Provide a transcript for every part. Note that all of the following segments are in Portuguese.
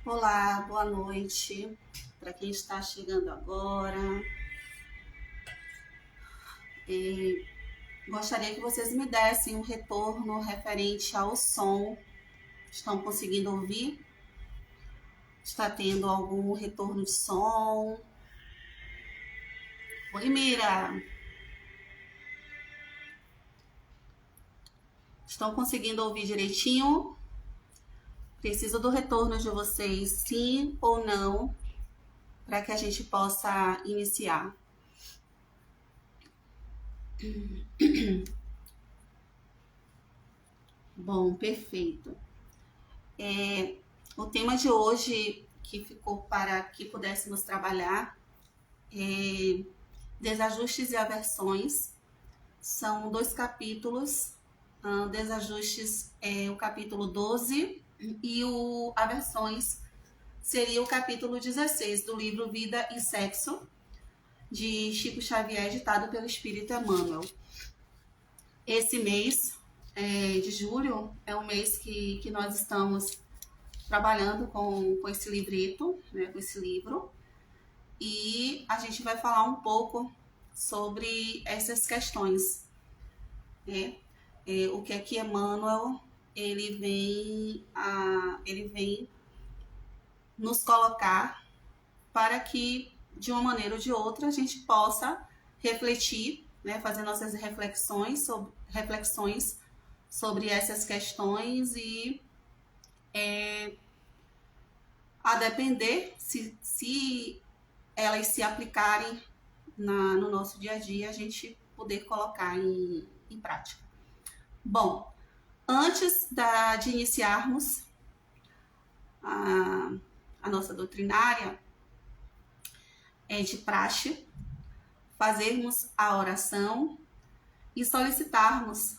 Olá, boa noite para quem está chegando agora. Gostaria que vocês me dessem um retorno referente ao som. Estão conseguindo ouvir? Está tendo algum retorno de som? Oi, Mira! Estão conseguindo ouvir direitinho? Preciso do retorno de vocês, sim ou não, para que a gente possa iniciar. Bom, perfeito. O tema de hoje que ficou para que pudéssemos trabalhar é desajustes e aversões. São 2 capítulos. Desajustes é o capítulo 12 e o aversões seria o capítulo 16 do livro Vida e Sexo, de Chico Xavier, editado pelo Espírito Emmanuel. Esse mês de julho é um mês que nós estamos trabalhando com esse livreto, né, com esse livro, e a gente vai falar um pouco sobre essas questões, né? O que é que Emmanuel ele vem nos colocar para que, de uma maneira ou de outra, a gente possa refletir, né, fazer nossas reflexões sobre essas questões e a depender se elas se aplicarem no nosso dia a dia, a gente poder colocar em prática. Bom, antes de iniciarmos a nossa doutrinária, é de praxe fazermos a oração e solicitarmos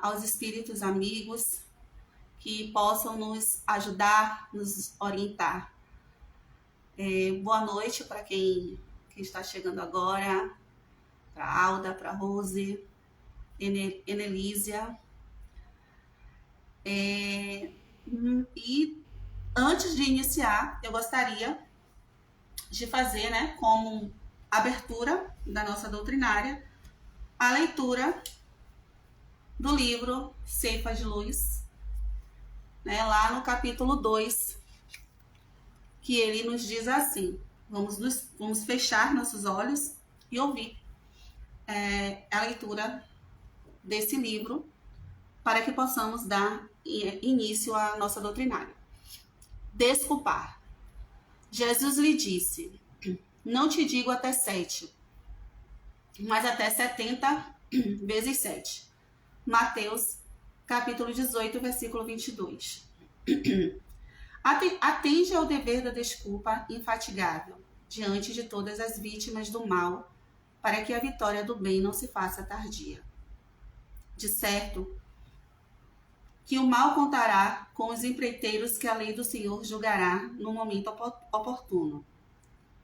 aos espíritos amigos que possam nos ajudar, nos orientar. Boa noite para quem está chegando agora, para Alda, para Rose, Enelísia. E antes de iniciar, eu gostaria de fazer, né, como abertura da nossa doutrinária, a leitura do livro Ceifa de Luz, né, lá no capítulo 2, que ele nos diz assim, vamos fechar nossos olhos e ouvir a leitura desse livro para que possamos dar início à nossa doutrinária. Desculpar. Jesus lhe disse, não te digo até 7, mas até 70 vezes 7. Mateus, capítulo 18, versículo 22. Atende ao dever da desculpa infatigável diante de todas as vítimas do mal, para que a vitória do bem não se faça tardia. De certo, que o mal contará com os empreiteiros que a lei do Senhor julgará no momento oportuno.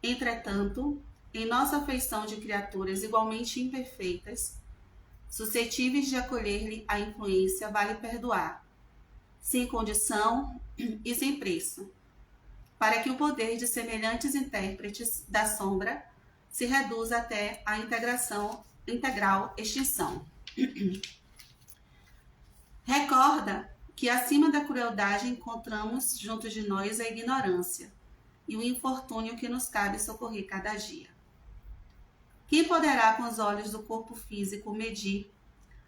Entretanto, em nossa afeição de criaturas igualmente imperfeitas, suscetíveis de acolher-lhe a influência, vale perdoar, sem condição e sem preço, para que o poder de semelhantes intérpretes da sombra se reduza até a integral extinção. Recorda que acima da crueldade encontramos junto de nós a ignorância e o infortúnio que nos cabe socorrer cada dia. Quem poderá com os olhos do corpo físico medir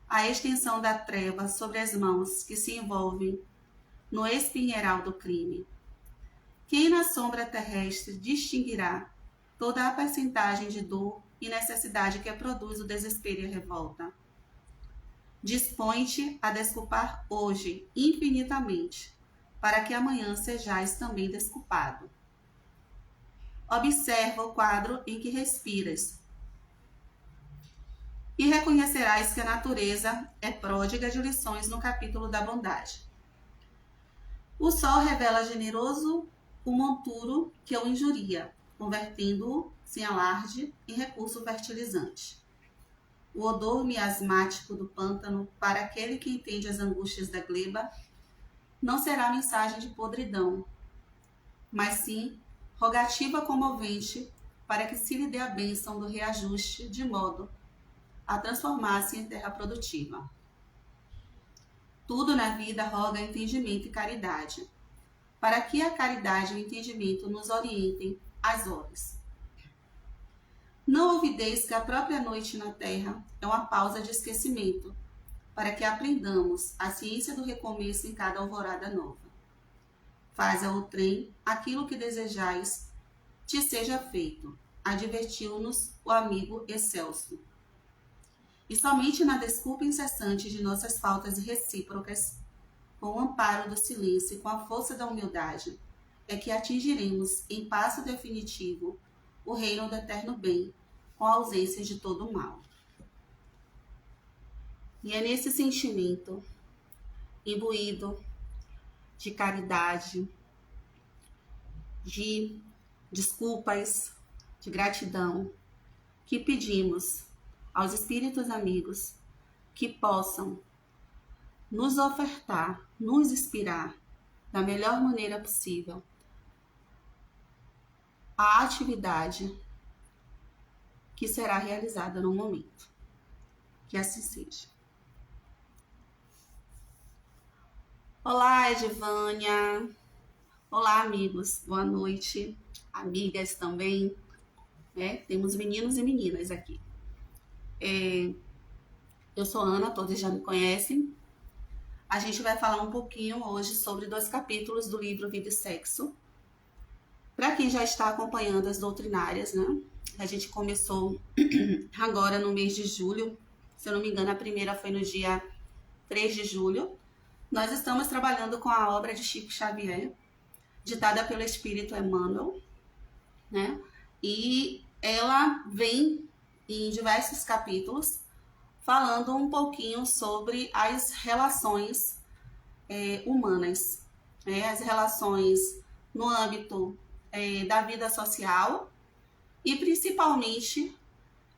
a extensão da treva sobre as mãos que se envolvem no espinheiral do crime? Quem na sombra terrestre distinguirá toda a percentagem de dor e necessidade que produz o desespero e a revolta? Dispõe-te a desculpar hoje infinitamente, para que amanhã sejais também desculpado. Observa o quadro em que respiras e reconhecerás que a natureza é pródiga de lições no capítulo da bondade. O sol revela generoso o monturo que o injuria, convertendo-o, sem alarde, em recurso fertilizante. O odor miasmático do pântano, para aquele que entende as angústias da gleba, não será mensagem de podridão, mas sim rogativa comovente para que se lhe dê a bênção do reajuste, de modo a transformar-se em terra produtiva. Tudo na vida roga entendimento e caridade, para que a caridade e o entendimento nos orientem às horas. Não ouvideis que a própria noite na terra é uma pausa de esquecimento, para que aprendamos a ciência do recomeço em cada alvorada nova. Faz ao trem aquilo que desejais te seja feito, advertiu-nos o amigo excelso. E somente na desculpa incessante de nossas faltas recíprocas, com o amparo do silêncio e com a força da humildade, é que atingiremos em passo definitivo o reino do eterno bem, com a ausência de todo o mal. E é nesse sentimento imbuído de caridade, de desculpas, de gratidão, que pedimos aos espíritos amigos que possam nos ofertar, nos inspirar da melhor maneira possível a atividade que será realizada no momento. Que assim seja. Olá, Edivânia. Olá, amigos. Boa noite. Amigas também. Temos meninos e meninas aqui. Eu sou Ana, todos já me conhecem. A gente vai falar um pouquinho hoje sobre 2 capítulos do livro Vida e Sexo. Para quem já está acompanhando as doutrinárias, né? A gente começou agora no mês de julho. Se eu não me engano, a primeira foi no dia 3 de julho. Nós estamos trabalhando com a obra de Chico Xavier, ditada pelo Espírito Emmanuel, né? E ela vem em diversos capítulos falando um pouquinho sobre as relações humanas, as relações no âmbito da vida social e principalmente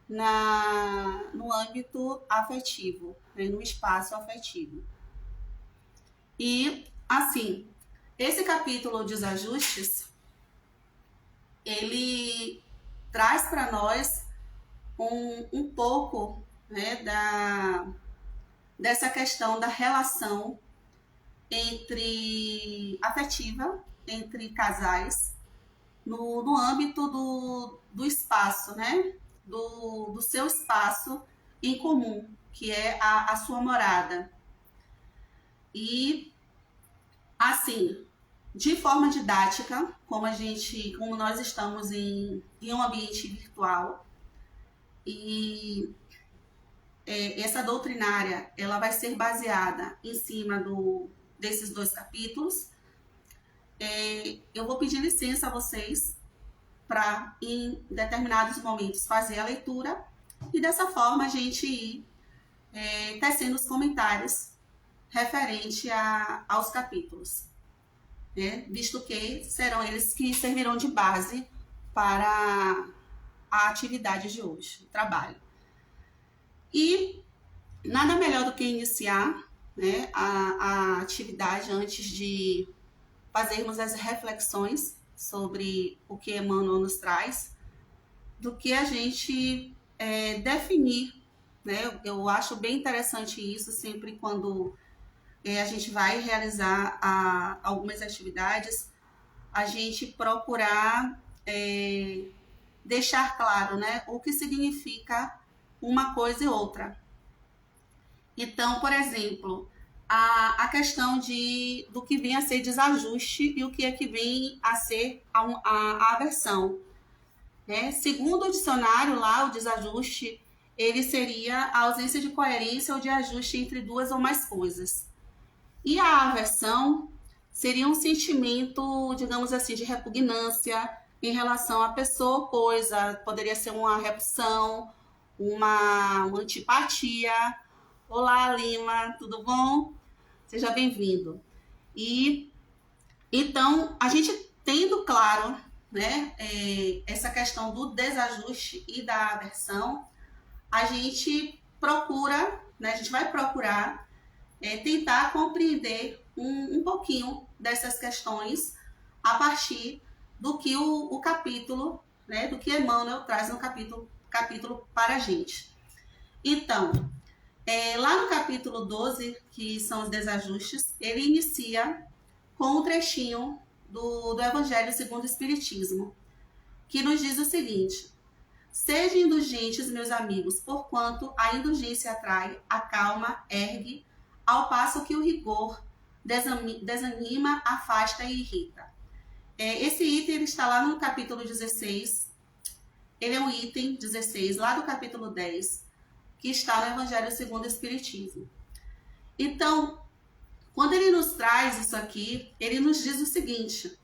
no âmbito afetivo, no espaço afetivo. E, assim, esse capítulo Desajustes, ele traz para nós um pouco, né, dessa questão da relação afetiva entre casais no âmbito do espaço, né? Do seu espaço em comum, que é a sua morada. E, assim, de forma didática, como nós estamos em um ambiente virtual, e essa doutrinária, ela vai ser baseada em cima desses 2 capítulos. Eu vou pedir licença a vocês para, em determinados momentos, fazer a leitura e dessa forma a gente ir tecendo os comentários referente aos capítulos, né? Visto que serão eles que servirão de base para a atividade de hoje, o trabalho. E nada melhor do que iniciar, né, a atividade antes de fazermos as reflexões sobre o que Emmanuel nos traz, do que a gente definir, né? Eu acho bem interessante isso, sempre quando a gente vai realizar algumas atividades, a gente procurar deixar claro, né, o que significa uma coisa e outra. Então, por exemplo, a questão do que vem a ser desajuste e o que é que vem a ser a aversão. Né? Segundo o dicionário lá, o desajuste, ele seria a ausência de coerência ou de ajuste entre 2 ou mais coisas. E a aversão seria um sentimento, digamos assim, de repugnância em relação à pessoa ou coisa. Poderia ser uma repulsão, uma antipatia. Olá, Lima, tudo bom? Seja bem-vindo. E então, a gente tendo claro, né, essa questão do desajuste e da aversão, a gente procura, né, a gente vai procurar tentar compreender um pouquinho dessas questões a partir do que o capítulo, né, do que Emmanuel traz no capítulo para a gente. Então, lá no capítulo 12, que são os desajustes, ele inicia com um trechinho do Evangelho segundo o Espiritismo, que nos diz o seguinte: sejam indulgentes, meus amigos, porquanto a indulgência atrai, acalma, ergue, ao passo que o rigor desanima, afasta e irrita. Esse item ele está lá no capítulo 16, ele é um item 16, lá do capítulo 10, que está no Evangelho segundo o Espiritismo. Então, quando ele nos traz isso aqui, ele nos diz o seguinte,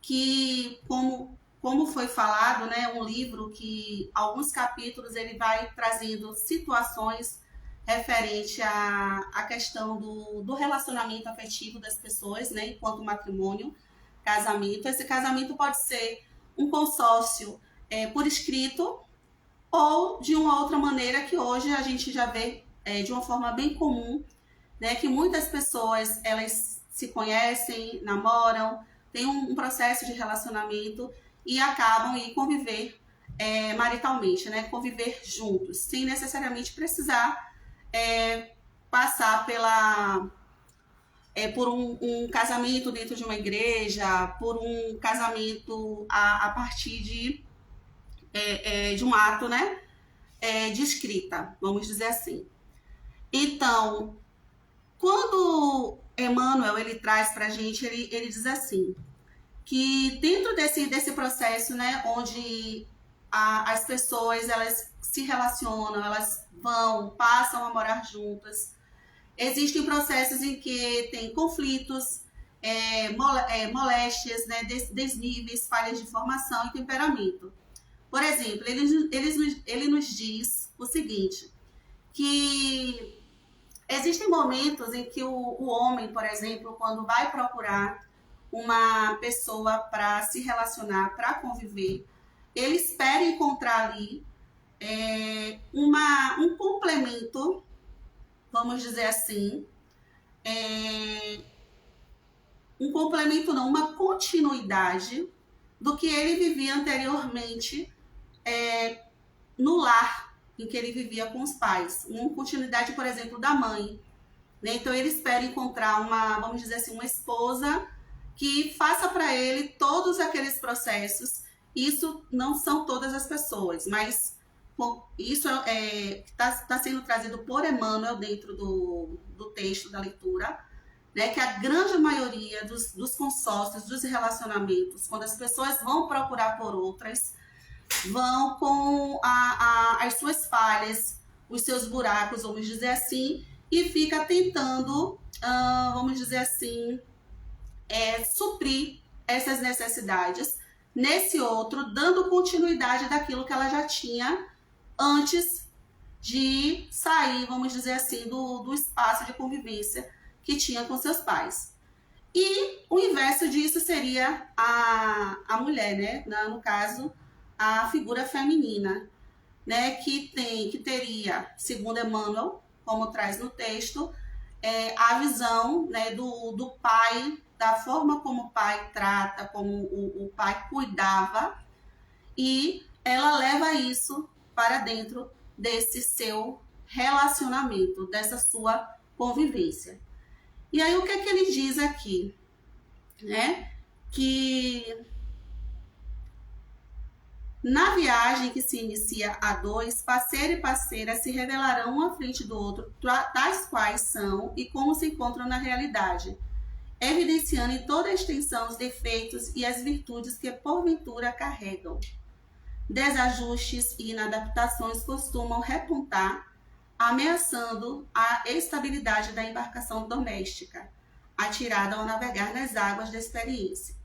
que como foi falado, né, um livro que alguns capítulos ele vai trazendo situações referente à questão do relacionamento afetivo das pessoas, né, enquanto matrimônio, casamento. Esse casamento pode ser um consórcio por escrito ou de uma outra maneira que hoje a gente já vê de uma forma bem comum, né, que muitas pessoas elas se conhecem, namoram, têm um processo de relacionamento e acabam em conviver maritalmente, né, conviver juntos, sem necessariamente precisar passar por um casamento dentro de uma igreja, por um casamento a partir de um ato, né, de escrita, vamos dizer assim. Então, quando Emmanuel ele traz para a gente, ele diz assim, que dentro desse processo, né, onde as pessoas elas se relacionam, elas passam a morar juntas, existem processos em que tem conflitos, moléstias, né, desníveis, falhas de formação e temperamento. Por exemplo, ele nos diz o seguinte, que existem momentos em que o homem, por exemplo, quando vai procurar uma pessoa para se relacionar, para conviver, ele espera encontrar ali um complemento, vamos dizer assim, uma continuidade do que ele vivia anteriormente no lar em que ele vivia com os pais. Uma continuidade, por exemplo, da mãe. né? Então ele espera encontrar uma, vamos dizer assim, uma esposa que faça para ele todos aqueles processos. Isso não são todas as pessoas, mas isso está sendo trazido por Emmanuel dentro do texto da leitura, né? Que a grande maioria dos consórcios, dos relacionamentos, quando as pessoas vão procurar por outras, vão com as suas falhas, os seus buracos, vamos dizer assim, e fica tentando, vamos dizer assim, suprir essas necessidades nesse outro, dando continuidade daquilo que ela já tinha antes de sair, vamos dizer assim, do espaço de convivência que tinha com seus pais. E o inverso disso seria a mulher, né? No caso, a figura feminina, né? Que teria, segundo Emmanuel, como traz no texto, a visão, né, do pai, da forma como o pai trata, como o pai cuidava, e ela leva isso para dentro desse seu relacionamento, dessa sua convivência. E aí o que é que ele diz aqui? Né? Que na viagem que se inicia a dois, parceiro e parceira se revelarão um à frente do outro, tais quais são e como se encontram na realidade, evidenciando em toda a extensão os defeitos e as virtudes que porventura carregam. Desajustes e inadaptações costumam repuntar, ameaçando a estabilidade da embarcação doméstica, atirada ao navegar nas águas da experiência.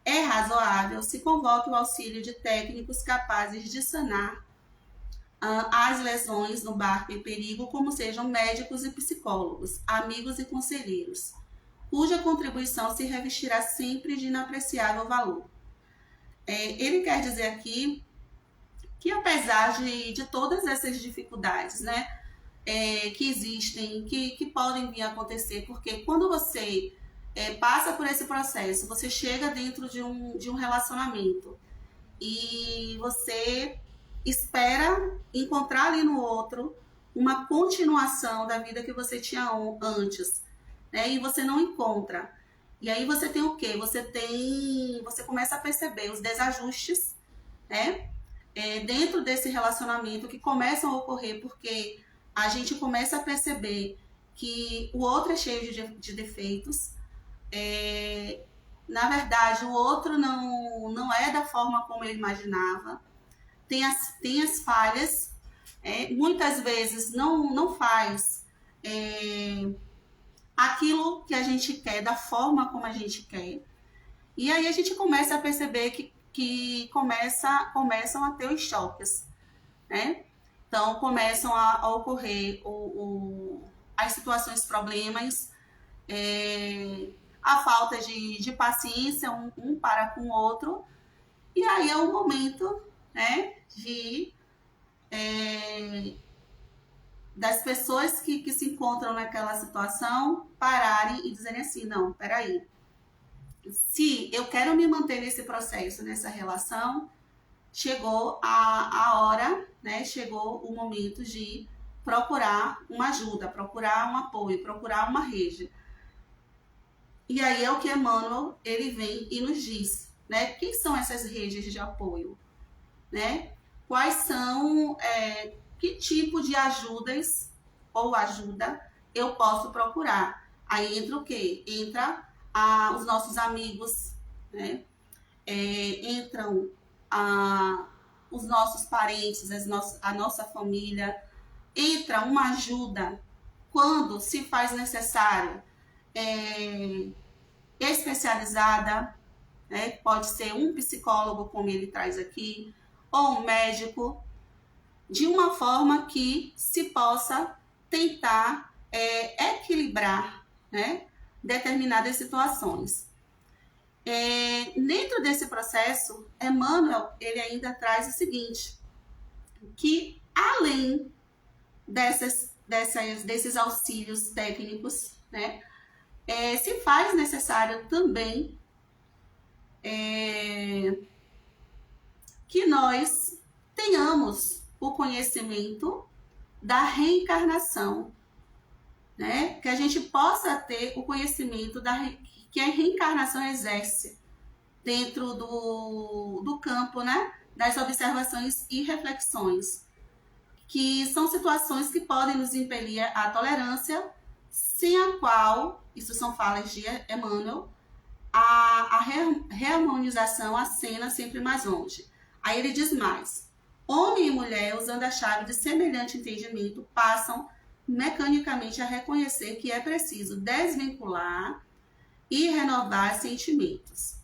É razoável se convoque o auxílio de técnicos capazes de sanar as lesões no barco em perigo, como sejam médicos e psicólogos, amigos e conselheiros, cuja contribuição se revestirá sempre de inapreciável valor. Ele quer dizer aqui que, apesar de todas essas dificuldades, né, que existem, que podem vir a acontecer, porque quando você passa por esse processo, você chega dentro de um relacionamento e você espera encontrar ali no outro uma continuação da vida que você tinha antes, né? E você não encontra. E aí você tem o quê? Você começa a perceber os desajustes, né? Dentro desse relacionamento que começam a ocorrer porque a gente começa a perceber que o outro é cheio de defeitos. Na verdade, o outro não é da forma como eu imaginava. Tem as falhas. Muitas vezes não faz aquilo que a gente quer, da forma como a gente quer. E aí a gente começa a perceber que começam a ter os choques, né? Então, começam a ocorrer as situações problemas, a falta de paciência um para com o outro, e aí é o momento, né, das pessoas que se encontram naquela situação pararem e dizerem assim, não, peraí, se eu quero me manter nesse processo, nessa relação, chegou a hora, né, chegou o momento de procurar uma ajuda, procurar um apoio, procurar uma rede. E aí é o que Emmanuel, ele vem e nos diz, né? Quem são essas redes de apoio, né? Quais são, que tipo de ajudas ou ajuda eu posso procurar? Aí entra o quê? Entra os nossos amigos, né? Entram os nossos parentes, a nossa família. Entra uma ajuda quando se faz necessário, especializada, né? Pode ser um psicólogo, como ele traz aqui, ou um médico, de uma forma que se possa tentar equilibrar, né, determinadas situações. Dentro desse processo, Emmanuel, ele ainda traz o seguinte, que além desses auxílios técnicos, né, se faz necessário também que nós tenhamos o conhecimento da reencarnação, né? Que a gente possa ter o conhecimento que a reencarnação exerce dentro do campo, né? Das observações e reflexões, que são situações que podem nos impelir à tolerância, sem a qual, isso são falas de Emmanuel, a reharmonização acena sempre mais longe. Aí ele diz mais: homem e mulher, usando a chave de semelhante entendimento, passam mecanicamente a reconhecer que é preciso desvincular e renovar sentimentos,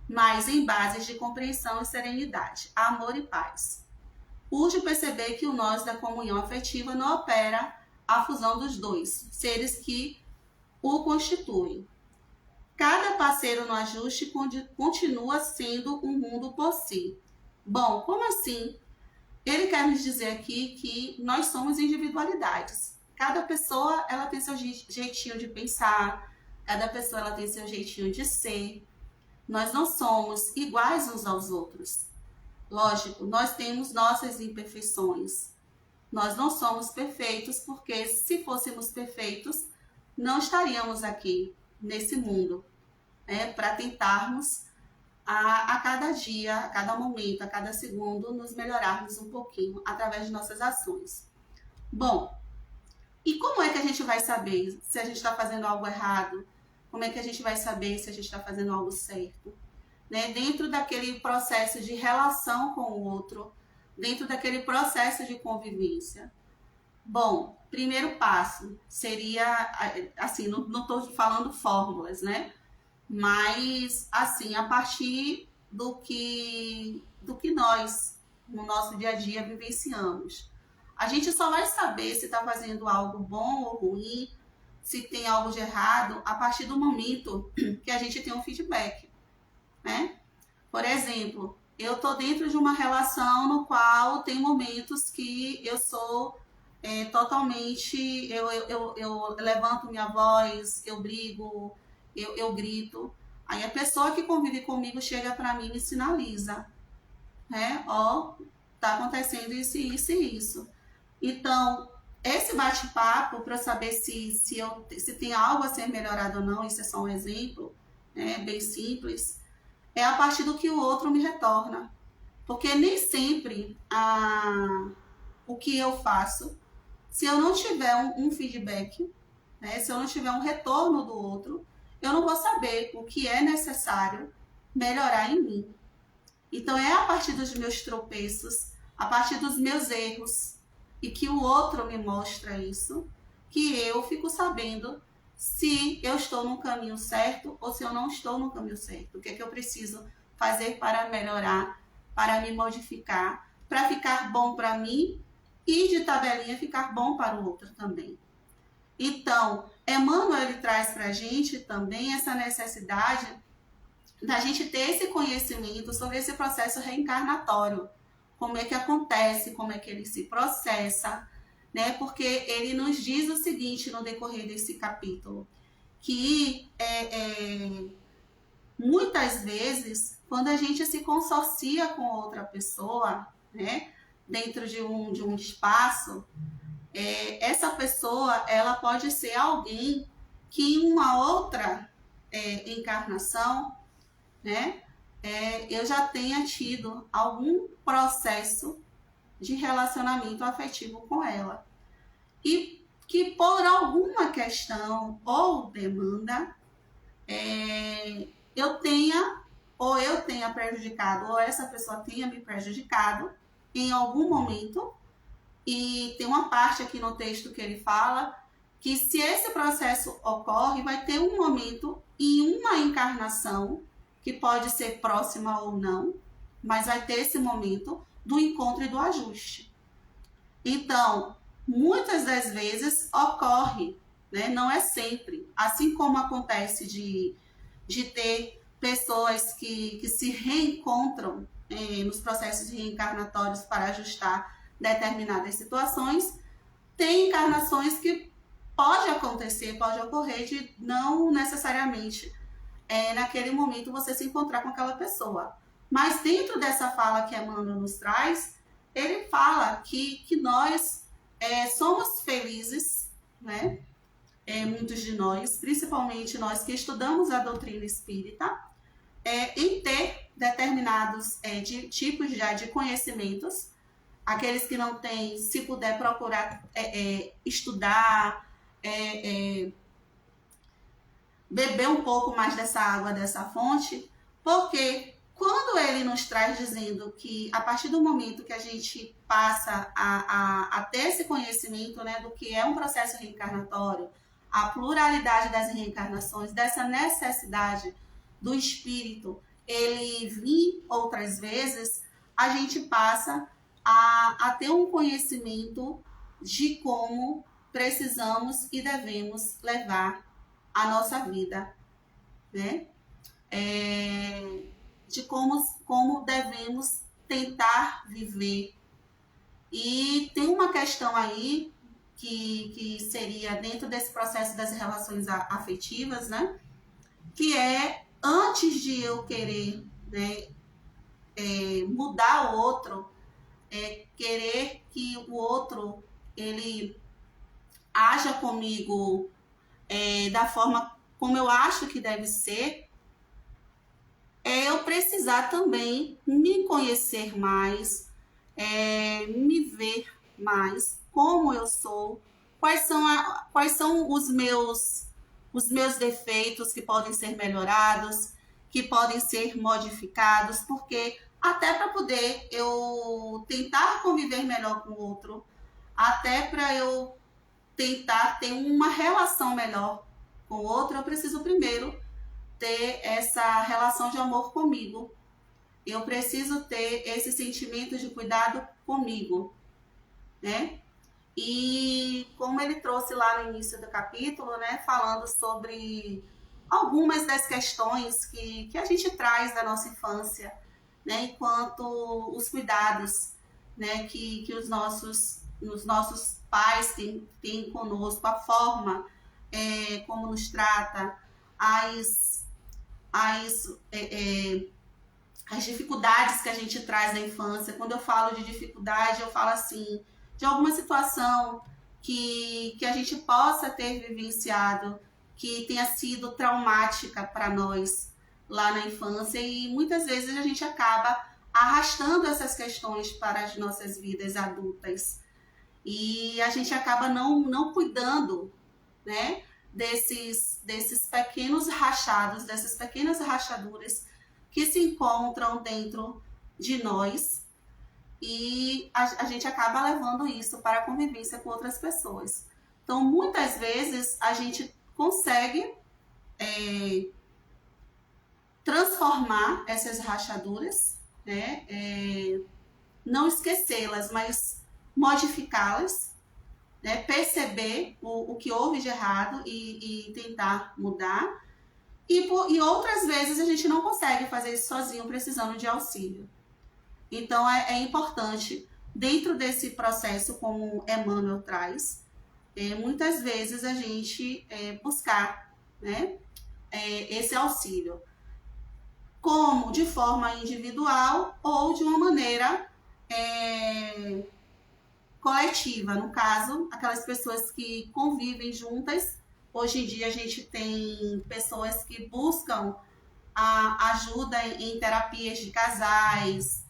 mas em bases de compreensão e serenidade, amor e paz. Urge perceber que o nós da comunhão afetiva não opera a fusão dos dois seres que o constituem. Cada parceiro no ajuste continua sendo um mundo por si. Bom, como assim? Ele quer nos dizer aqui que nós somos individualidades. Cada pessoa ela tem seu jeitinho de pensar, cada pessoa ela tem seu jeitinho de ser. Nós não somos iguais uns aos outros. Lógico, nós temos nossas imperfeições. Nós não somos perfeitos, porque se fôssemos perfeitos, não estaríamos aqui nesse mundo, né, para tentarmos a cada dia, a cada momento, a cada segundo, nos melhorarmos um pouquinho através de nossas ações. Bom, e como é que a gente vai saber se a gente está fazendo algo errado? Como é que a gente vai saber se a gente está fazendo algo certo? Né? Dentro daquele processo de relação com o outro, dentro daquele processo de convivência. Bom, primeiro passo seria, assim, não estou falando fórmulas, né? Mas, assim, a partir do que nós, no nosso dia a dia, vivenciamos. A gente só vai saber se está fazendo algo bom ou ruim, se tem algo de errado, a partir do momento que a gente tem um feedback, né? Por exemplo, eu estou dentro de uma relação no qual tem momentos que eu sou totalmente... Eu levanto minha voz, eu brigo, eu grito. Aí a pessoa que convive comigo chega para mim e me sinaliza, né? Ó, tá acontecendo isso, isso e isso. Então, esse bate-papo para saber se tem algo a ser melhorado ou não, isso é só um exemplo, né? Bem simples, é a partir do que o outro me retorna. Porque nem sempre o que eu faço, se eu não tiver um feedback, né? Se eu não tiver um retorno do outro, eu não vou saber o que é necessário melhorar em mim. Então, é a partir dos meus tropeços, a partir dos meus erros, e que o outro me mostra isso, que eu fico sabendo se eu estou no caminho certo ou se eu não estou no caminho certo. O que é que eu preciso fazer para melhorar, para me modificar, para ficar bom para mim e de tabelinha ficar bom para o outro também. Então, Emmanuel ele traz para a gente também essa necessidade da gente ter esse conhecimento sobre esse processo reencarnatório. Como é que acontece, como é que ele se processa, né? Porque ele nos diz o seguinte no decorrer desse capítulo, que muitas vezes, quando a gente se consorcia com outra pessoa, né, dentro de um espaço, essa pessoa ela pode ser alguém que em uma outra encarnação, né, eu já tenha tido algum processo de relacionamento afetivo com ela. E que por alguma questão ou demanda, eu tenha prejudicado, ou essa pessoa tenha me prejudicado em algum momento. E tem uma parte aqui no texto que ele fala que se esse processo ocorre, vai ter um momento em uma encarnação, que pode ser próxima ou não, mas vai ter esse momento do encontro e do ajuste. Então, muitas das vezes ocorre, né? Não é sempre. Assim como acontece de ter pessoas que se reencontram nos processos reencarnatórios para ajustar determinadas situações, tem encarnações que pode ocorrer de não necessariamente naquele momento você se encontrar com aquela pessoa. Mas dentro dessa fala que Emmanuel nos traz, ele fala que nós somos felizes, né? muitos de nós, principalmente nós que estudamos a doutrina espírita, em ter determinados tipos já de conhecimentos. Aqueles que não têm, se puder procurar estudar, beber um pouco mais dessa água, dessa fonte, porque quando ele nos traz dizendo que a partir do momento que a gente passa a ter esse conhecimento, né, do que é um processo reencarnatório, a pluralidade das reencarnações, dessa necessidade do espírito ele vir outras vezes, a gente passa a ter um conhecimento de como precisamos e devemos levar a nossa vida, né? De como devemos tentar viver. E tem uma questão aí que seria dentro desse processo das relações afetivas, né? Que é, antes de eu querer, né, mudar o outro, querer que o outro ele haja comigo da forma como eu acho que deve ser, eu precisar também me conhecer mais, me ver mais, como eu sou, quais são os meus defeitos que podem ser melhorados, que podem ser modificados, porque até para poder eu tentar conviver melhor com o outro, até para eu tentar ter uma relação melhor com o outro, eu preciso primeiro ter essa relação de amor comigo. Eu preciso ter esse sentimento de cuidado comigo, né? E como ele trouxe lá no início do capítulo, né, falando sobre algumas das questões que a gente traz da nossa infância, né, enquanto os cuidados, né, que os nossos pais têm conosco, a forma como nos trata, as dificuldades que a gente traz da infância. Quando eu falo de dificuldade, eu falo assim, de alguma situação que a gente possa ter vivenciado, que tenha sido traumática para nós lá na infância, e muitas vezes a gente acaba arrastando essas questões para as nossas vidas adultas. E a gente acaba não cuidando, né, desses pequenos rachados, dessas pequenas rachaduras que se encontram dentro de nós, e a gente acaba levando isso para a convivência com outras pessoas. Então, muitas vezes, a gente consegue transformar essas rachaduras, né? Não esquecê-las, mas modificá-las, né? Perceber o que houve de errado e tentar mudar. E outras vezes a gente não consegue fazer isso sozinho, precisando de auxílio. Então, é importante, dentro desse processo, como Emmanuel traz, muitas vezes a gente buscar, né, esse auxílio, como de forma individual ou de uma maneira coletiva. No caso, aquelas pessoas que convivem juntas. Hoje em dia a gente tem pessoas que buscam a ajuda em terapias de casais,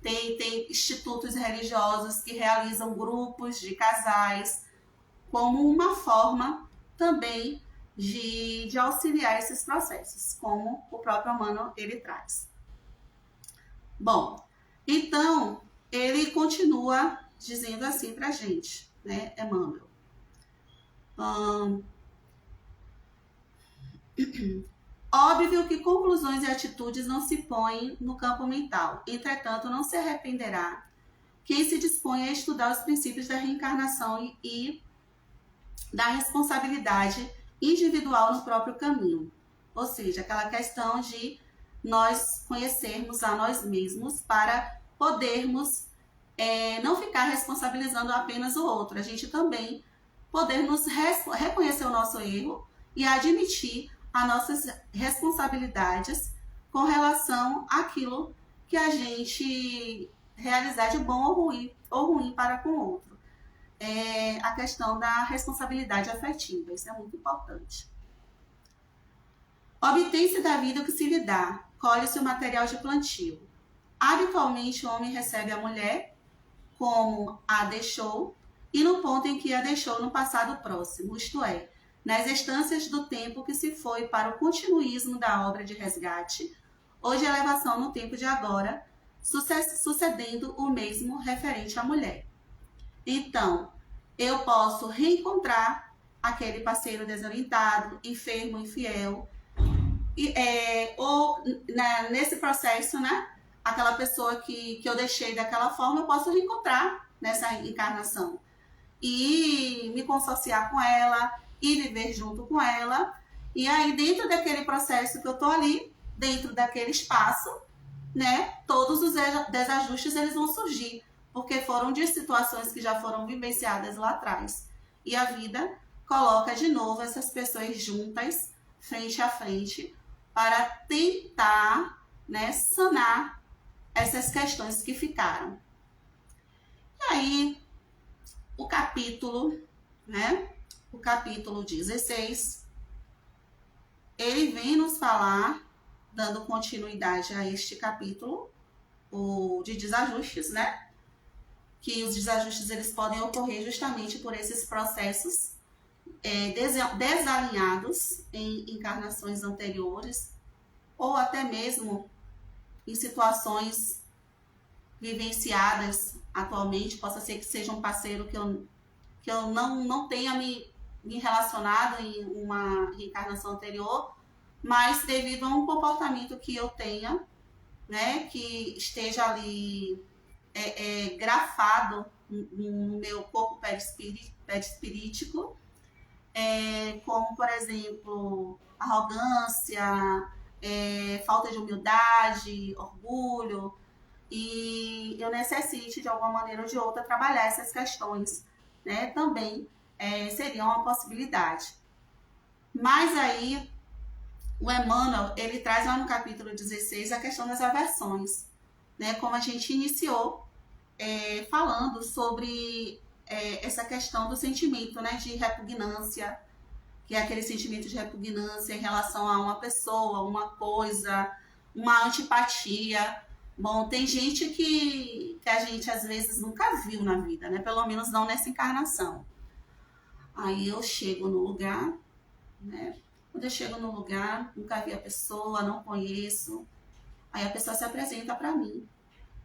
tem institutos religiosos que realizam grupos de casais, como uma forma também de auxiliar esses processos, como o próprio Emmanuel ele traz. Bom, então ele continua dizendo assim pra gente, né, Emmanuel. Óbvio que conclusões e atitudes não se põem no campo mental. Entretanto, não se arrependerá quem se dispõe a estudar os princípios da reencarnação e da responsabilidade individual no próprio caminho. Ou seja, aquela questão de nós conhecermos a nós mesmos para podermos não ficar responsabilizando apenas o outro. A gente também poder reconhecer o nosso erro e admitir as nossas responsabilidades com relação àquilo que a gente realizar de bom ou ruim para com o outro. a questão da responsabilidade afetiva. Isso é muito importante. Obtém-se da vida o que se lhe dá, colhe-se o material de plantio. Habitualmente o homem recebe a mulher como a deixou e no ponto em que a deixou no passado próximo, isto é, nas instâncias do tempo que se foi para o continuismo da obra de resgate ou de elevação no tempo de agora, sucedendo o mesmo referente à mulher. Então, eu posso reencontrar aquele parceiro desorientado, enfermo, infiel, ou nesse processo, né? Aquela pessoa que eu deixei daquela forma, eu posso reencontrar nessa encarnação. E me consociar com ela, e viver junto com ela. E aí, dentro daquele processo que eu tô ali, dentro daquele espaço, né? Todos os desajustes, eles vão surgir. Porque foram de situações que já foram vivenciadas lá atrás. E a vida coloca de novo essas pessoas juntas, frente a frente, para tentar, né, sanar essas questões que ficaram. E aí, o capítulo, né, o capítulo 16, ele vem nos falar, dando continuidade a este capítulo, o de desajustes, né, que os desajustes eles podem ocorrer justamente por esses processos desalinhados em encarnações anteriores ou até mesmo em situações vivenciadas atualmente. Possa ser que seja um parceiro que eu não tenha me relacionado em uma reencarnação anterior, mas devido a um comportamento que eu tenha, né, que esteja ali grafado no meu corpo perispirítico, como, por exemplo, arrogância, falta de humildade, orgulho, e eu necessite, de alguma maneira ou de outra, trabalhar essas questões, né? Também seria uma possibilidade. Mas aí, o Emmanuel, ele traz lá no capítulo 16 a questão das aversões, né? Como a gente iniciou falando sobre essa questão do sentimento, né, de repugnância, que é aquele sentimento de repugnância em relação a uma pessoa, uma coisa, uma antipatia. Bom, tem gente que a gente às vezes nunca viu na vida, né? Pelo menos não nessa encarnação. Aí eu chego no lugar, né? Quando eu chego no lugar, nunca vi a pessoa, não conheço. Aí a pessoa se apresenta para mim.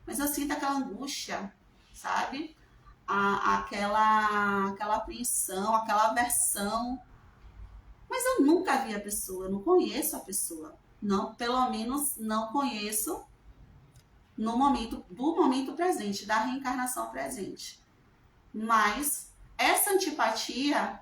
Mas eu sinto aquela angústia, sabe? Aquela apreensão, aquela aversão. Mas eu nunca vi a pessoa, eu não conheço a pessoa. Não, pelo menos não conheço do momento presente, da reencarnação presente. Mas essa antipatia,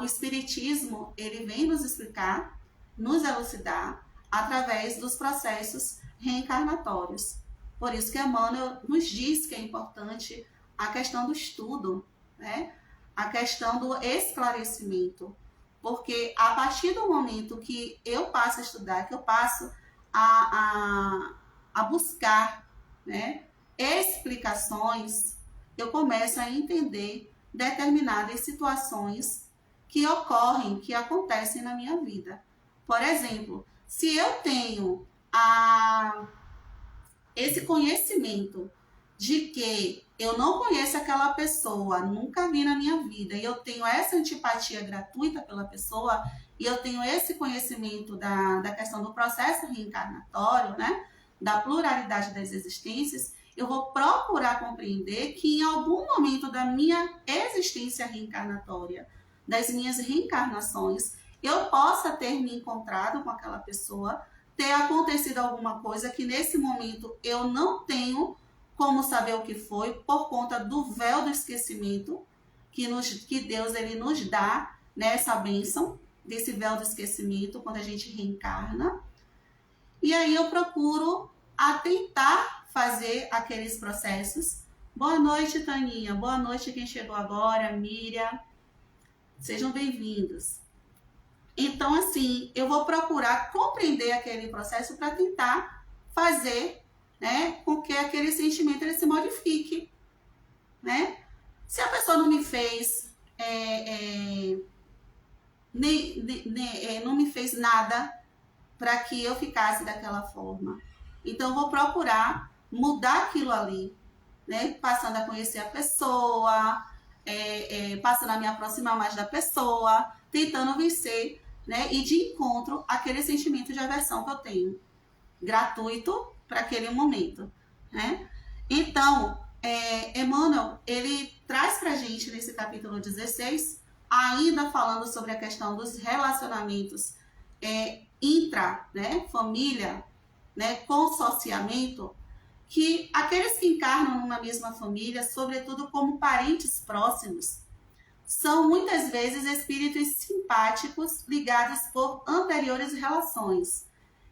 o Espiritismo, ele vem nos explicar, nos elucidar, através dos processos reencarnatórios. Por isso que Emmanuel nos diz que é importante a questão do estudo, né? A questão do esclarecimento. Porque a partir do momento que eu passo a estudar, que eu passo a buscar, né, explicações, eu começo a entender determinadas situações que ocorrem, que acontecem na minha vida. Por exemplo, se eu tenho esse conhecimento de que eu não conheço aquela pessoa, nunca vi na minha vida, e eu tenho essa antipatia gratuita pela pessoa, e eu tenho esse conhecimento da questão do processo reencarnatório, né, da pluralidade das existências, eu vou procurar compreender que em algum momento da minha existência reencarnatória, das minhas reencarnações, eu possa ter me encontrado com aquela pessoa, ter acontecido alguma coisa que nesse momento eu não tenho como saber o que foi, por conta do véu do esquecimento que Deus ele nos dá, nessa bênção desse véu do esquecimento quando a gente reencarna. E aí eu procuro tentar fazer aqueles processos. Boa noite, Taninha. Boa noite quem chegou agora, Miriam. Sejam bem-vindos. Então, assim, eu vou procurar compreender aquele processo para tentar fazer, né, com que aquele sentimento ele se modifique, né? Se a pessoa não me fez fez não me fez nada para que eu ficasse daquela forma. Então, vou procurar mudar aquilo ali, né? Passando a conhecer a pessoa, passando a me aproximar mais da pessoa, tentando vencer, né? E de encontro àquele sentimento de aversão que eu tenho, gratuito para aquele momento, né? Então, Emmanuel, ele traz para a gente nesse capítulo 16, ainda falando sobre a questão dos relacionamentos intra, né, família, né, consociamento, que aqueles que encarnam numa mesma família, sobretudo como parentes próximos, são muitas vezes espíritos simpáticos ligados por anteriores relações,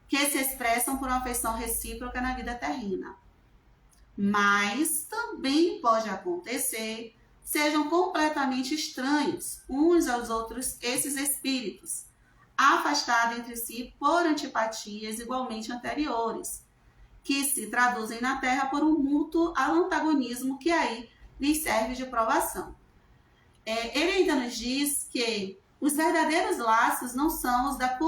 que se expressam por uma afeição recíproca na vida terrena. Mas também pode acontecer sejam completamente estranhos uns aos outros esses espíritos, afastados entre si por antipatias igualmente anteriores, que se traduzem na Terra por um mútuo antagonismo que aí lhes serve de provação. Ele ainda nos diz que os verdadeiros laços não são os da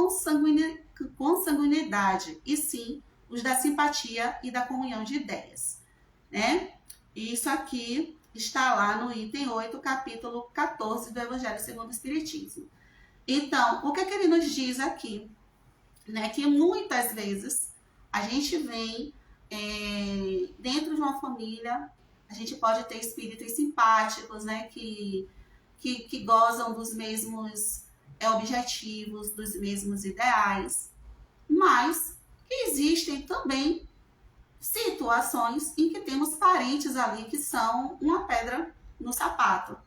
consanguinidade, e sim os da simpatia e da comunhão de ideias, né? Isso aqui está lá no item 8, capítulo 14 do Evangelho segundo o Espiritismo. Então, o que ele nos diz aqui? Né? Que muitas vezes a gente vem dentro de uma família, a gente pode ter espíritos simpáticos, né? Que gozam dos mesmos objetivos, dos mesmos ideais, mas que existem também situações em que temos parentes ali que são uma pedra no sapato,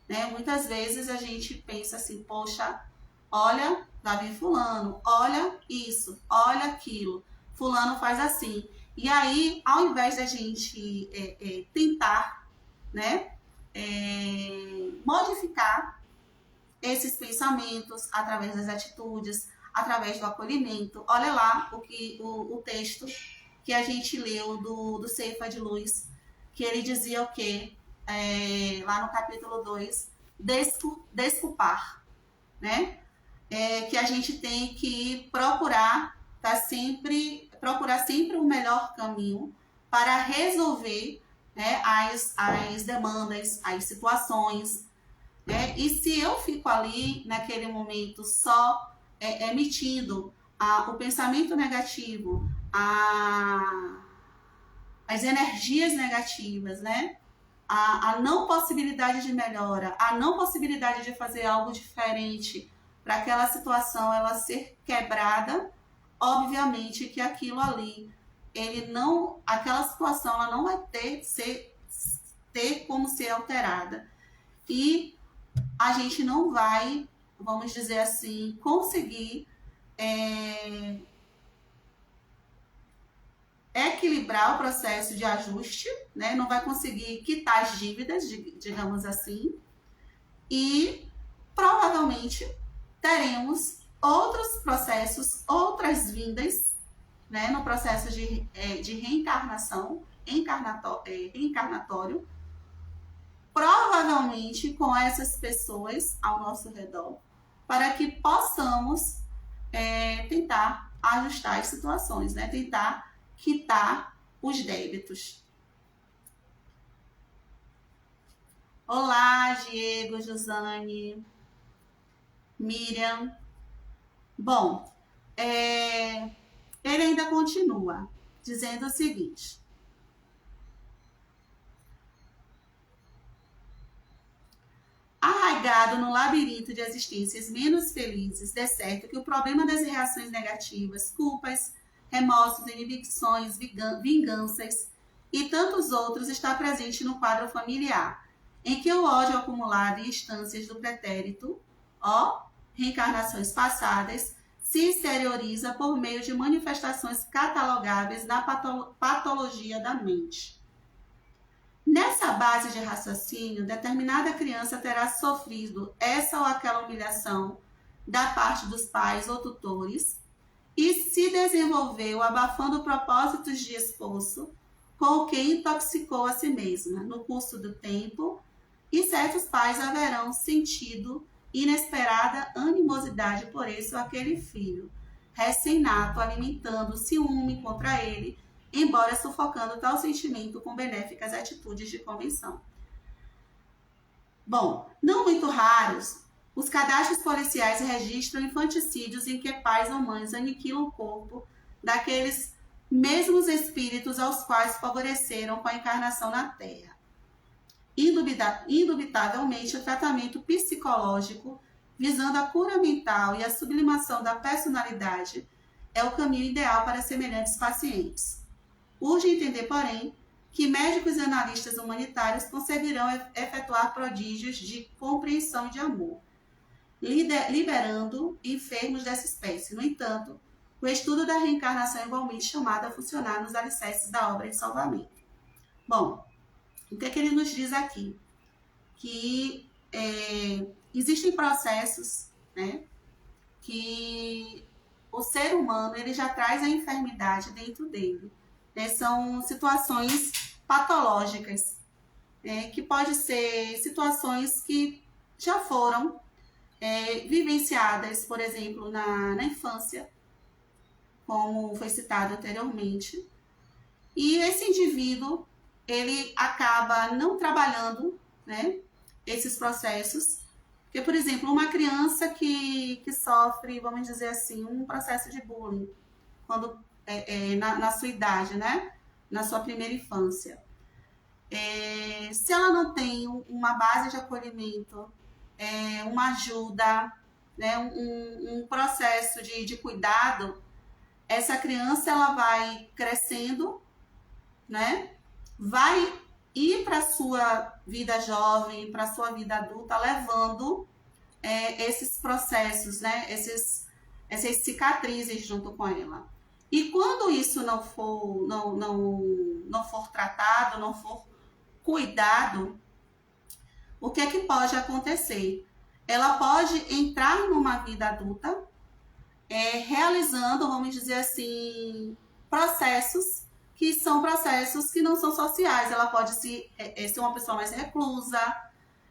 né? Muitas vezes a gente pensa assim, poxa, olha, lá vem fulano, olha isso, olha aquilo, fulano faz assim. E aí, ao invés da gente tentar, né, modificar esses pensamentos através das atitudes, através do acolhimento, olha lá o texto que a gente leu do Ceifa de Luz, que ele dizia o quê? Lá no capítulo 2, desculpar, né? Que a gente tem que procurar sempre o melhor caminho para resolver, né, as demandas, as situações, né? E se eu fico ali, naquele momento, só emitindo o pensamento negativo, as energias negativas, né? A não possibilidade de melhora, a não possibilidade de fazer algo diferente para aquela situação ela ser quebrada, obviamente que aquilo ali, aquela situação ela não vai ter como ser alterada. E a gente não vai, vamos dizer assim, conseguir equilibrar o processo de ajuste, né? Não vai conseguir quitar as dívidas, digamos assim, e provavelmente teremos outros processos, outras vindas, né? No processo de reencarnação, reencarnatório, provavelmente com essas pessoas ao nosso redor, para que possamos tentar ajustar as situações, né? Tentar quitar os débitos. Olá, Diego, Josane, Miriam. Bom, ele ainda continua dizendo o seguinte: arraigado no labirinto de existências menos felizes, de certo que o problema das reações negativas, culpas, remorsos, inibições, vinganças e tantos outros está presente no quadro familiar, em que o ódio acumulado em instâncias do pretérito, reencarnações passadas, se exterioriza por meio de manifestações catalogáveis na patologia da mente. Nessa base de raciocínio, determinada criança terá sofrido essa ou aquela humilhação da parte dos pais ou tutores, e se desenvolveu abafando propósitos de esforço com o que intoxicou a si mesma, no curso do tempo, e certos pais haverão sentido inesperada animosidade por esse ou aquele filho recém-nato, alimentando ciúme contra ele, embora sufocando tal sentimento com benéficas atitudes de convenção. Bom, não muito raros, os cadastros policiais registram infanticídios em que pais ou mães aniquilam o corpo daqueles mesmos espíritos aos quais favoreceram com a encarnação na Terra. Indubitavelmente, o tratamento psicológico visando a cura mental e a sublimação da personalidade é o caminho ideal para semelhantes pacientes. Urge entender, porém, que médicos e analistas humanitários conseguirão efetuar prodígios de compreensão e de amor, liberando enfermos dessa espécie. No entanto, o estudo da reencarnação é igualmente chamado a funcionar nos alicerces da obra de salvamento. Bom, o que é que ele nos diz aqui? Que existem processos, né, que o ser humano ele já traz a enfermidade dentro dele. Né? São situações patológicas, que pode ser situações que já foram vivenciadas, por exemplo, na infância, como foi citado anteriormente. E esse indivíduo, ele acaba não trabalhando, né, esses processos. Porque, por exemplo, uma criança que sofre, vamos dizer assim, um processo de bullying, quando na sua idade, né, na sua primeira infância. Se ela não tem uma base de acolhimento, uma ajuda, né, um processo de cuidado, essa criança ela vai crescendo, né, vai ir para a sua vida jovem, para a sua vida adulta, levando esses processos, né, essas cicatrizes junto com ela. E quando isso não for tratado, não for cuidado, o que é que pode acontecer? Ela pode entrar numa vida adulta, realizando, vamos dizer assim, processos que são processos que não são sociais. Ela pode ser uma pessoa mais reclusa,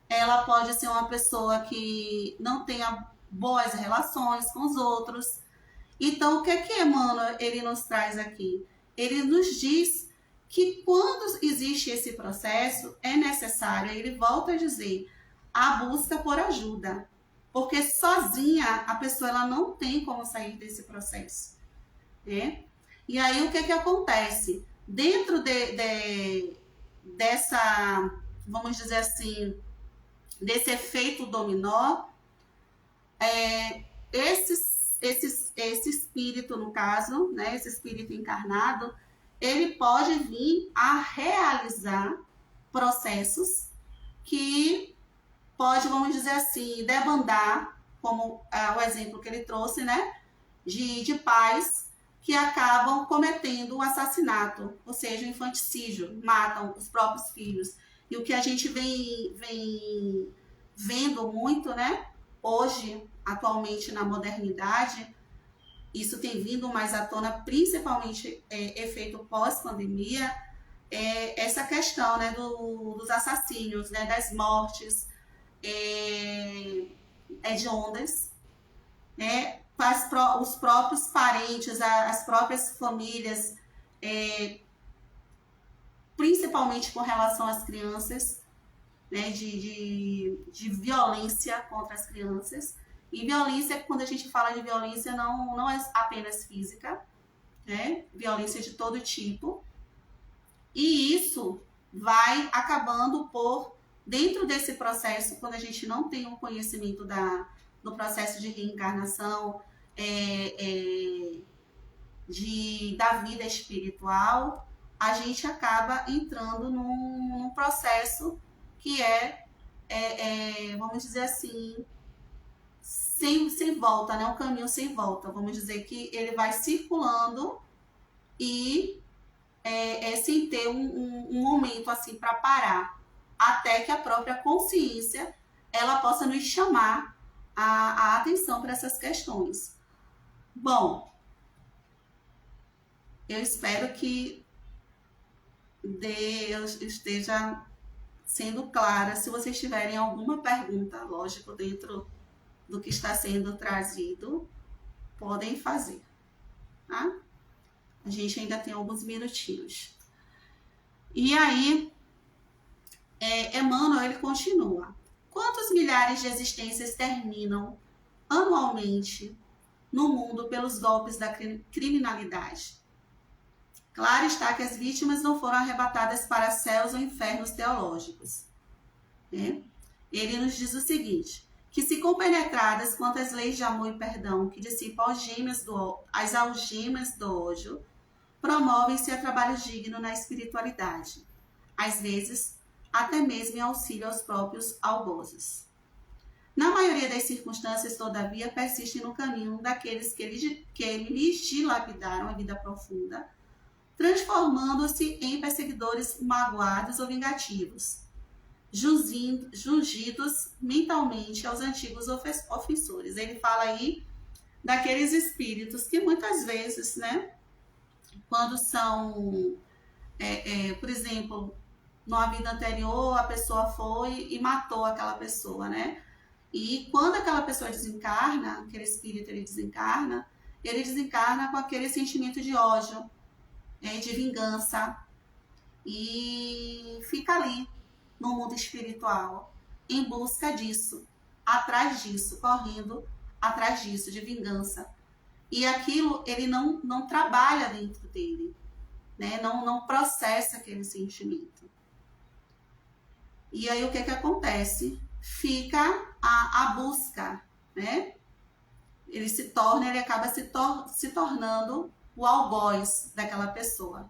ela pode ser uma pessoa que não tenha boas relações com os outros. Então, o que é que Emmanuel ele nos traz aqui? Ele nos diz que quando existe esse processo, é necessário, ele volta a dizer, a busca por ajuda. Porque sozinha a pessoa ela não tem como sair desse processo. Né? E aí o que que acontece? Dentro dessa, vamos dizer assim, desse efeito dominó, esse espírito, no caso, né, esse espírito encarnado, ele pode vir a realizar processos que pode, vamos dizer assim, debandar, como o exemplo que ele trouxe, né, de pais que acabam cometendo o assassinato, ou seja, o infanticídio, matam os próprios filhos. E o que a gente vem vendo muito, né, hoje, atualmente na modernidade, isso tem vindo mais à tona, principalmente efeito pós-pandemia, essa questão, né, dos assassínios, né, das mortes hediondas, né, os próprios parentes, as próprias famílias, principalmente com relação às crianças, né, de violência contra as crianças. E violência, quando a gente fala de violência, não é apenas física, né? Violência de todo tipo. E isso vai acabando por, dentro desse processo, quando a gente não tem um conhecimento do processo de reencarnação, da vida espiritual, a gente acaba entrando num processo que vamos dizer assim, sem volta, né? Um caminho sem volta. Vamos dizer que ele vai circulando e sem ter um momento assim para parar, até que a própria consciência ela possa nos chamar a atenção para essas questões. Bom, eu espero que Deus esteja sendo clara. Se vocês tiverem alguma pergunta, lógico, dentro do que está sendo trazido, podem fazer, tá? A gente ainda tem alguns minutinhos. E aí, Emmanuel, ele continua. Quantos milhares de existências terminam anualmente no mundo pelos golpes da criminalidade? Claro está que as vítimas não foram arrebatadas para céus ou infernos teológicos, né? Ele nos diz o seguinte, que se compenetradas quanto às leis de amor e perdão que dissipam as algemas do ódio, promovem-se a trabalho digno na espiritualidade, às vezes até mesmo em auxílio aos próprios algozes. Na maioria das circunstâncias, todavia, persistem no caminho daqueles que lhes dilapidaram a vida profunda, transformando-se em perseguidores magoados ou vingativos, jungidos mentalmente aos antigos ofensores. Ele fala aí daqueles espíritos que muitas vezes, né, quando são, por exemplo, numa vida anterior, a pessoa foi e matou aquela pessoa, né? E quando aquela pessoa desencarna, aquele espírito ele desencarna com aquele sentimento de ódio, de vingança, e fica ali no mundo espiritual em busca disso, atrás disso, correndo atrás disso, de vingança. E aquilo ele não trabalha dentro dele, né? Não processa aquele sentimento. E aí o que acontece? Fica a busca, né? Ele acaba se tornando o algoz daquela pessoa,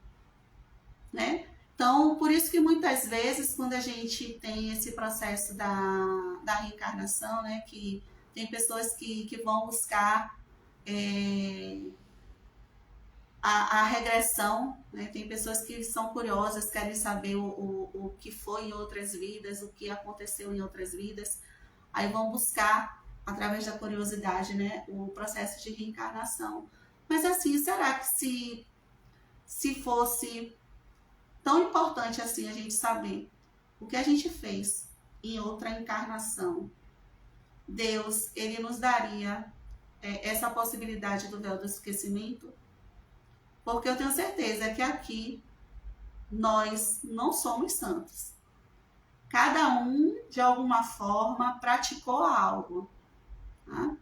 né? Então, por isso que muitas vezes, quando a gente tem esse processo da reencarnação, né, que tem pessoas que vão buscar a regressão, né? Tem pessoas que são curiosas, querem saber o que foi em outras vidas, o que aconteceu em outras vidas, aí vão buscar, através da curiosidade, né, o processo de reencarnação. Mas assim, será que se fosse tão importante assim a gente saber o que a gente fez em outra encarnação, Deus, ele nos daria essa possibilidade do véu do esquecimento? Porque eu tenho certeza que aqui nós não somos santos. Cada um, de alguma forma, praticou algo. Tá?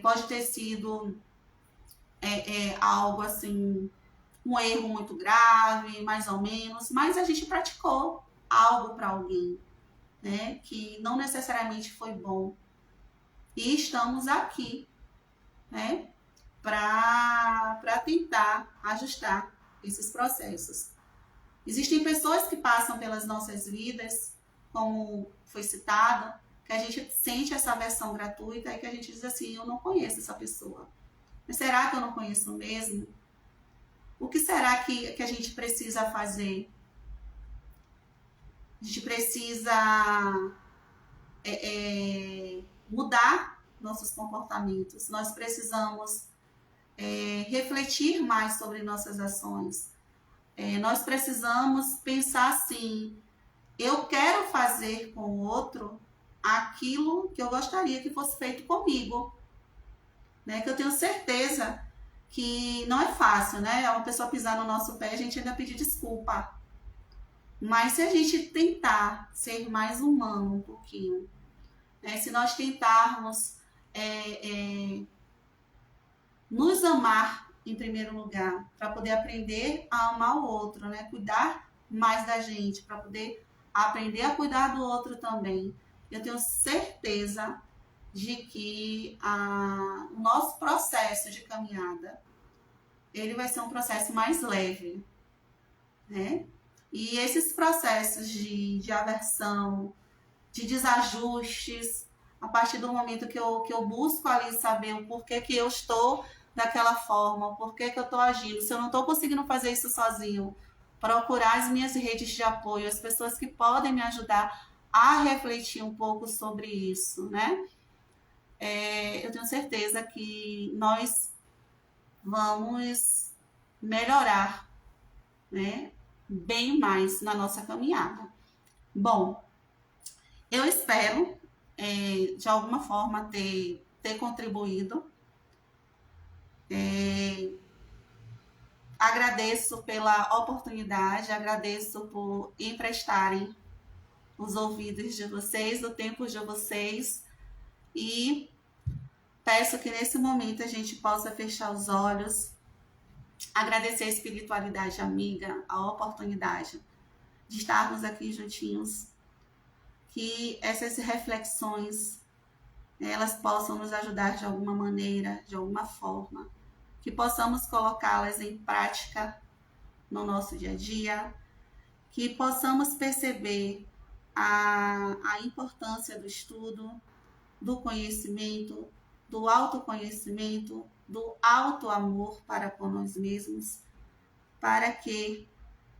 Pode ter sido algo assim, um erro muito grave, mais ou menos, mas a gente praticou algo para alguém, né, que não necessariamente foi bom. E estamos aqui, né, para tentar ajustar esses processos. Existem pessoas que passam pelas nossas vidas, como foi citado, que a gente sente essa aversão gratuita e que a gente diz assim, eu não conheço essa pessoa. Mas será que eu não conheço mesmo? O que será que a gente precisa fazer? A gente precisa mudar nossos comportamentos. Nós precisamos refletir mais sobre nossas ações. Nós precisamos pensar assim, eu quero fazer com o outro aquilo que eu gostaria que fosse feito comigo. Né? Que eu tenho certeza que não é fácil, né? Uma pessoa pisar no nosso pé, a gente ainda pedir desculpa. Mas se a gente tentar ser mais humano um pouquinho, né? Se nós tentarmos nos amar em primeiro lugar, para poder aprender a amar o outro, né? Cuidar mais da gente, para poder aprender a cuidar do outro também. Eu tenho certeza de que o nosso processo de caminhada, ele vai ser um processo mais leve, né? E esses processos de aversão, de desajustes, a partir do momento que eu busco ali saber o porquê que eu estou daquela forma, o porquê que eu estou agindo, se eu não estou conseguindo fazer isso sozinho, procurar as minhas redes de apoio, as pessoas que podem me ajudar a refletir um pouco sobre isso, né? Eu tenho certeza que nós vamos melhorar, né, bem mais na nossa caminhada. Bom, eu espero, de alguma forma, ter contribuído. Agradeço pela oportunidade, agradeço por emprestarem os ouvidos de vocês, o tempo de vocês, e peço que nesse momento a gente possa fechar os olhos, agradecer a espiritualidade amiga, a oportunidade de estarmos aqui juntinhos, que essas reflexões elas possam nos ajudar de alguma maneira, de alguma forma, que possamos colocá-las em prática no nosso dia a dia, que possamos perceber a importância do estudo, do conhecimento, do autoconhecimento, do auto-amor para com nós mesmos, para que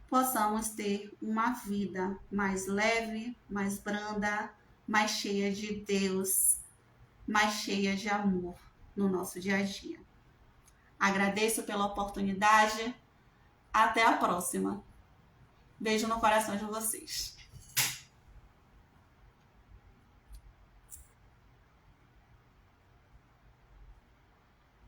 possamos ter uma vida mais leve, mais branda, mais cheia de Deus, mais cheia de amor no nosso dia a dia. Agradeço pela oportunidade. Até a próxima. Beijo no coração de vocês.